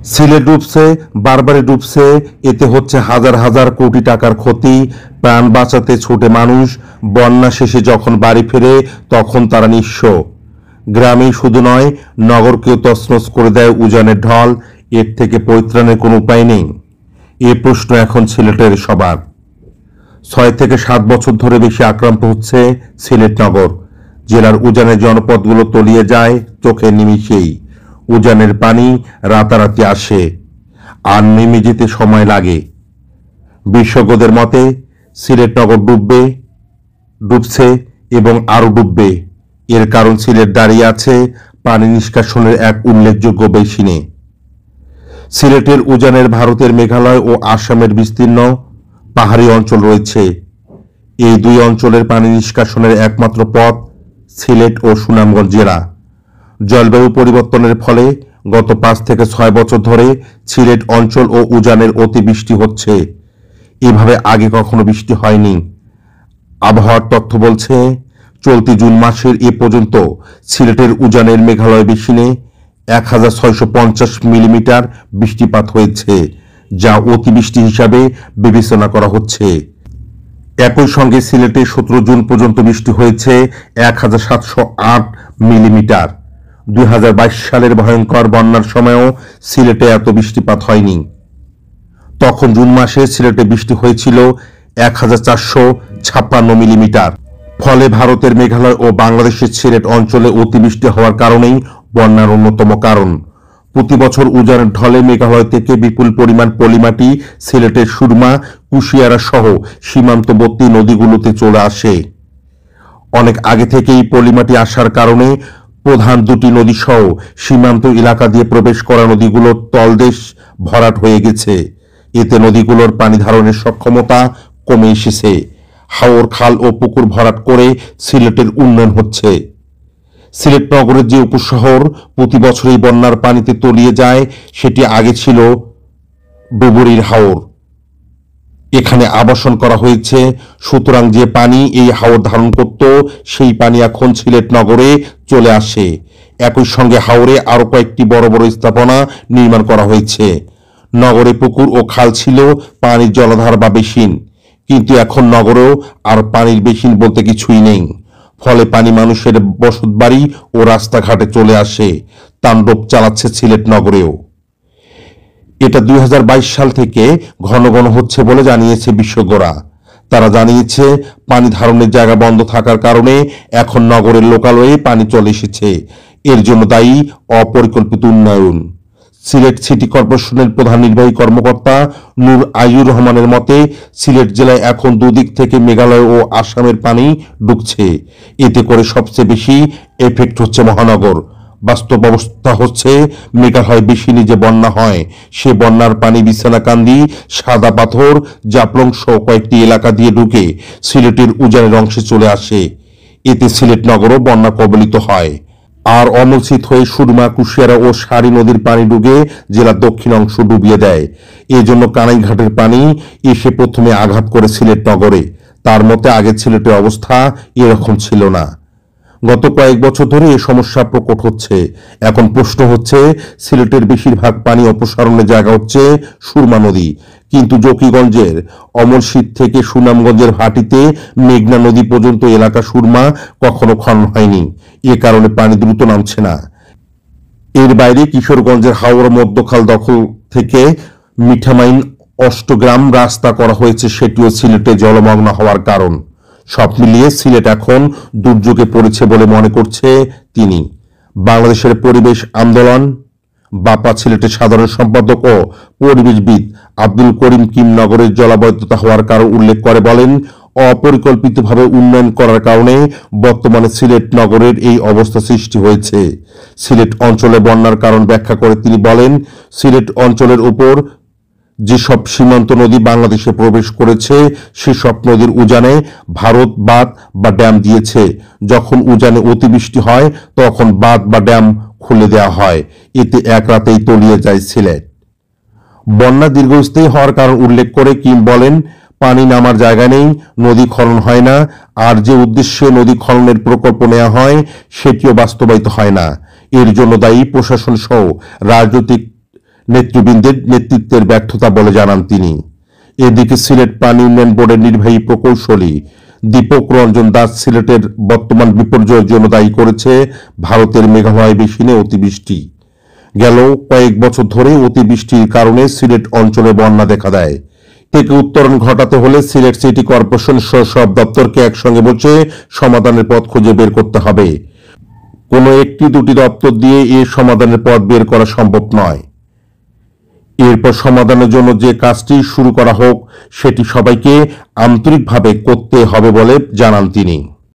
সিলেট ডুবছে, বারবারই ডুবছে। এতে হচ্ছে হাজার হাজার কোটি টাকার ক্ষতি। প্রাণ বাঁচাতে ছোটে মানুষ। বন্যা শেষে যখন বাড়ি ফেরে তখন তারা নিঃস্ব। গ্রামেই শুধু নয়, নগরকেও তছনছ করে দেয় উজানের ঢল। এর থেকে পরিত্রাণের কোনো উপায় নেই। এ প্রশ্ন এখন সিলেটের সবার। 6 থেকে 7 বছর ধরে বেশি আক্রান্ত হচ্ছে সিলেট নগর। জেলার উজানের জনপদগুলো তলিয়ে যায় চোখের নিমিষেই। উজানের পানি রাতারাতি আসে, আর নেমে যেতে সময় লাগে। বিশেষজ্ঞদের মতে সিলেট নগর ডুবছে এবং আরো ডুববে। এর কারণ সিলেট দাঁড়িয়ে আছে পানি নিষ্কাশনের এক উল্লেখযোগ্য বেসিনে। সিলেটের উজানের ভারতের মেঘালয় ও আসামের বিস্তীর্ণ পাহাড়ি অঞ্চল রয়েছে। এই দুই অঞ্চলের পানি নিষ্কাশনের একমাত্র পথ সিলেট ও সুনামগঞ্জ জেলা। জলবায়ু পরিবর্তনের ফলে গত 5 থেকে 6 বছর ধরে সিলেট অঞ্চল ও উজানের অতিবৃষ্টি হচ্ছে। এভাবে আগে কখনো বৃষ্টি হয়নি। আবহাওয়ার তথ্য বলছে, চলতি জুন মাসের এ পর্যন্ত সিলেটের উজানের মেঘালয় বেসিনে 1650 মিলিমিটার বৃষ্টিপাত হয়েছে, যা অতিবৃষ্টি হিসাবে বিবেচনা করা হচ্ছে। একই সঙ্গে সিলেটে 17 জুন পর্যন্ত বৃষ্টি হয়েছে 1708 মিলিমিটার। 2022 সালের ভয়ঙ্কর বন্যার সময়ও সিলেটে এত বৃষ্টিপাত হয়নি। তখন জুন মাসে সিলেটে বৃষ্টি হয়েছিল 1456 মিলিমিটার। ফলে ভারতের মেঘালয় ও বাংলাদেশের সিলেট অঞ্চলে অতিবৃষ্টি হওয়ার কারণেই বন্যার অন্যতম কারণ। প্রতি বছর উজানের ঢলে মেঘালয় থেকে বিপুল পরিমাণ পলিমাটি সিলেটের সুরমা, কুশিয়ারা সহ সীমান্তবর্তী নদীগুলোতে চলে আসে। অনেক আগে থেকেই পলিমাটি আসার কারণে প্রধান দুটি নদী সহ সীমান্ত এলাকা দিয়ে প্রবেশ করা নদীগুলোর তলদেশ ভরাট হয়ে গেছে। এতে নদীগুলোর পানি ধারণের সক্ষমতা কমে এসেছে। হাওর, খাল ও পুকুর ভরাট করে সিলেটের উন্নয়ন হচ্ছে। সিলেট নগরের যে উপশহর প্রতি বছরই বন্যার পানিতে তলিয়ে যায়, সেটি আগে ছিল ডুবুরির হাওর। এখানে আবাসন করা হয়েছে। সুতরাং যে পানি এই হাওর ধারণ করত, সেই পানি এখন সিলেট নগরে চলে আসে। একই সঙ্গে হাওরে আরো কয়েকটি বড় বড় স্থাপনা নির্মাণ করা হয়েছে। নগরে পুকুর ও খাল ছিল পানির জলাধার বা বেসিন, কিন্তু এখন নগরেও আর পানির বেসিন বলতে কিছুই নেই। ফলে পানি মানুষের বসতবাড়ি ও রাস্তাঘাটে চলে আসে। তাণ্ডব চালাচ্ছে সিলেট নগরেও। এটা 2022 সাল থেকে ঘন ঘন হচ্ছে বলে জানিয়েছে বিশেষজ্ঞরা। তারা জানিয়েছে, পানি ধারণের জায়গা বন্ধ থাকার কারণে এখন নগরের লোকালয়ে পানি চলে এসেছে। এর জন্য দায়ী অপরিকল্পিত উন্নয়ন। সিলেট সিটি কর্পোরেশনের প্রধান নির্বাহী কর্মকর্তা নূর আইয়ুর রহমানের মতে, সিলেট জেলায় এখন দুদিক থেকে মেঘালয় ও আসামের পানি ঢুকছে। এতে করে সবচেয়ে বেশি এফেক্ট হচ্ছে মহানগর। বাস্তব অবস্থা হচ্ছে, মেঘালয় বেসিনে যে বন্যা হয়, সে বন্যার পানি বিছানাকান্দি, সাদা পাথর, জাফলং সহ কয়েকটি এলাকা দিয়ে ঢুকে সিলেটের উজানের অংশে চলে আসে। এতে সিলেট নগরও বন্যা কবলিত হয়। আর অমূলচিত হয়ে সুরমা, কুশিয়ারা ও সারি নদীর পানি ঢুকে জেলার দক্ষিণ অংশ ডুবিয়ে দেয়। এজন্য কানাইঘাটের পানি এসে প্রথমে আঘাত করে সিলেট নগরে। তার মতে আগে সিলেটের অবস্থা এরকম ছিল না। গত কয়েক বছর ধরে এ সমস্যা প্রকট হচ্ছে। এখন প্রশ্ন হচ্ছে, সিলেটের বেশিরভাগ পানি অপসারণের জায়গা হচ্ছে সুরমা নদী, কিন্তু জকিগঞ্জের অমরশীত থেকে সুনামগঞ্জের ভাটিতে মেঘনা নদী পর্যন্ত এলাকা সুরমা কখনো খনন হয়নি। এ কারণে পানি দ্রুত নামছে না। এর বাইরে কিশোরগঞ্জের হাওর মধ্যখাল দখল থেকে মিঠামাইন অষ্টগ্রাম রাস্তা করা হয়েছে, সেটিও সিলেটে জলমগ্ন হওয়ার কারণ। সব মিলিয়ে সিলেট এখন দুর্যোগে পড়েছে বলে মনে করছে তিনি। বাংলাদেশের পরিবেশ আন্দোলন বাপা সিলেটের সাধারণ সম্পাদক ও পরিবেশবিদ আব্দুল করিম কিম নগরের জলাবদ্ধতা হওয়ার কারণ উল্লেখ করে বলেন, অপরিকল্পিতভাবে উন্নয়ন করার কারণে বর্তমানে সিলেট নগরের এই অবস্থা সৃষ্টি হয়েছে। সিলেট অঞ্চলে বন্যার কারণ ব্যাখ্যা করে তিনি বলেন, সিলেট অঞ্চলের উপর যেসব সীমান্ত নদী বাংলাদেশে প্রবেশ করেছে, সেসব নদীর উজানে ভারত বাঁধ বা ড্যাম দিয়েছে। যখন উজানে অতিবৃষ্টি হয়, তখন বাঁধ বা ড্যাম খুলে দেওয়া হয়। এতে এক রাতেই তলিয়ে যায় সিলেট। বন্যা দীর্ঘস্থায়ী হওয়ার কারণ উল্লেখ করে কিম বলেন, পানি নামার জায়গা নেই, নদী খনন হয় না, আর যে উদ্দেশ্যে নদী খননের প্রকল্প নেওয়া হয়, সেটিও বাস্তবায়িত হয় না। এর জন্য দায়ী প্রশাসন সহ রাজনৈতিক নেতৃবৃন্দের নেতৃত্বের ব্যর্থতা বলে জানান তিনি। এদিকে সিলেট পানি উন্নয়ন বোর্ডের নির্বাহী প্রকৌশলী দীপক রঞ্জন দাস সিলেটের বর্তমান বিপর্যয়ের জন্য দায়ী করেছে ভারতের মেঘালয় বেসিনে অতিবৃষ্টি। গেল কয়েক বছর ধরে অতিবৃষ্টির কারণে সিলেট অঞ্চলে বন্যা দেখা দেয়। থেকে উত্তরণ ঘটাতে হলে সিলেট সিটি কর্পোরেশন সহ সব দপ্তরকে একসঙ্গে বসে সমাধানের পথ খুঁজে বের করতে হবে। কোনো একটি দুটি দপ্তর দিয়ে এর সমাধানের পথ বের করা সম্ভব নয়। এরপর সমাধানের জন্য যে কাজটি শুরু করা হোক সেটি সবাইকে আন্তরিকভাবে করতে হবে বলে জানান তিনি।